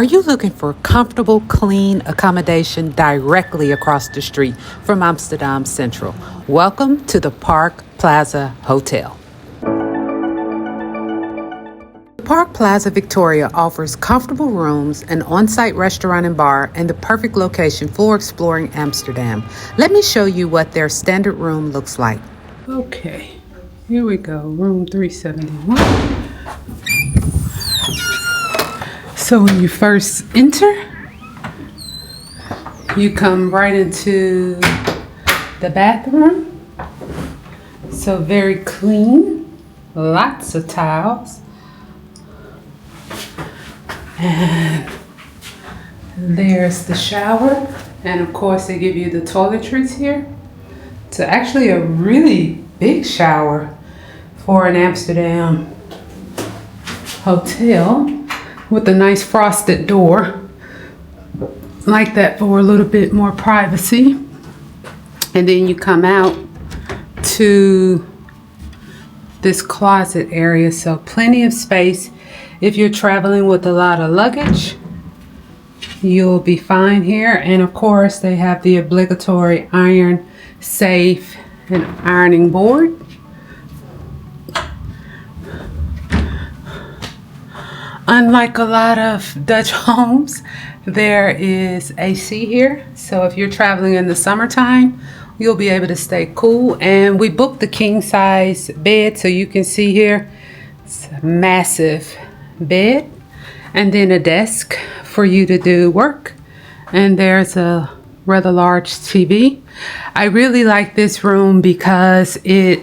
Are you looking for comfortable, clean accommodation directly across the street from Amsterdam Central? Welcome to the Park Plaza Hotel. The Park Plaza Victoria offers comfortable rooms, an on-site restaurant and bar, and the perfect location for exploring Amsterdam. Let me show you what their standard room looks like. Okay, here we go, room 371. So when you first enter, you come right into the bathroom. So very clean, lots of towels. And there's the shower. And of course they give you the toiletries here. It's actually a really big shower for an Amsterdam hotel, with a nice frosted door like that for a little bit more privacy. And then you come out to this closet area, so plenty of space. If you're traveling with a lot of luggage, you'll be fine here. And of course they have the obligatory iron safe and ironing board. Unlike a lot of Dutch homes, there is AC here. So if you're traveling in the summertime, you'll be able to stay cool. And we booked the king size bed, so you can see here, it's a massive bed. And then a desk for you to do work. And there's a rather large TV. I really like this room because it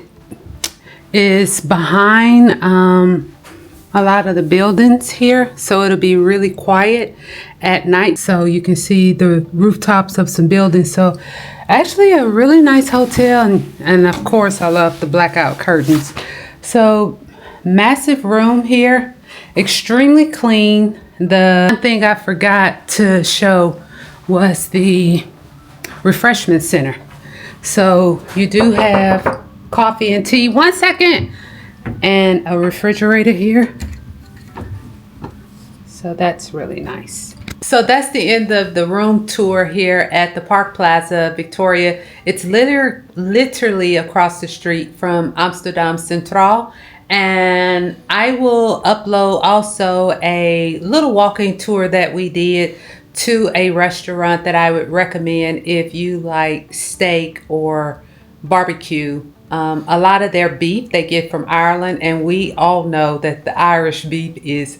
is behind a lot of the buildings here, so it'll be really quiet at night, so you can see the rooftops of some buildings. So actually a really nice hotel, and of course I love the blackout curtains. So massive room here, extremely clean. The one thing I forgot to show was the refreshment center. So you do have coffee and tea. One second. And a refrigerator here. So that's really nice. So that's the end of the room tour here at the Park Plaza Victoria. It's literally across the street from Amsterdam Centraal. And I will upload also a little walking tour that we did to a restaurant that I would recommend if you like steak or barbecue. A lot of their beef they get from Ireland, and we all know that the Irish beef is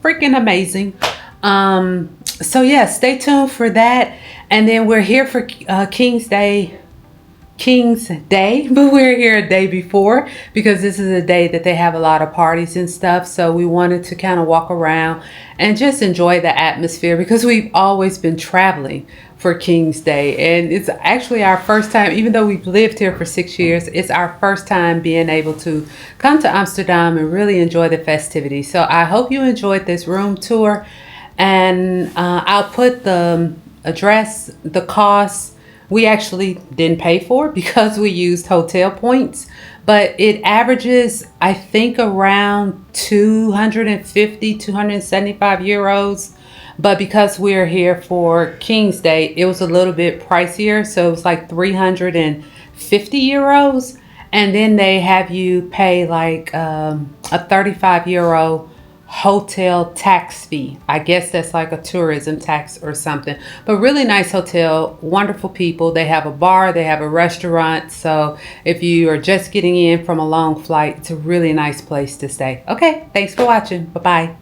freaking amazing. So yeah, stay tuned for that. And then we're here for King's Day, but we're here a day before because this is a day that they have a lot of parties and stuff. So we wanted to kind of walk around and just enjoy the atmosphere because we've always been traveling for King's Day. And it's actually our first time, even though we've lived here for 6 years, it's our first time being able to come to Amsterdam and really enjoy the festivities. So I hope you enjoyed this room tour, and I'll put the address, the cost. We actually didn't pay for it because we used hotel points, but it averages, I think, around 250, 275 euros. But because we're here for King's Day, it was a little bit pricier. So it was like 350 euros. And then they have you pay like a 35 euro hotel tax fee. I guess that's like a tourism tax or something. But really nice hotel, wonderful people. They have a bar, they have a restaurant. So if you are just getting in from a long flight, it's a really nice place to stay. Okay, thanks for watching. Bye-bye.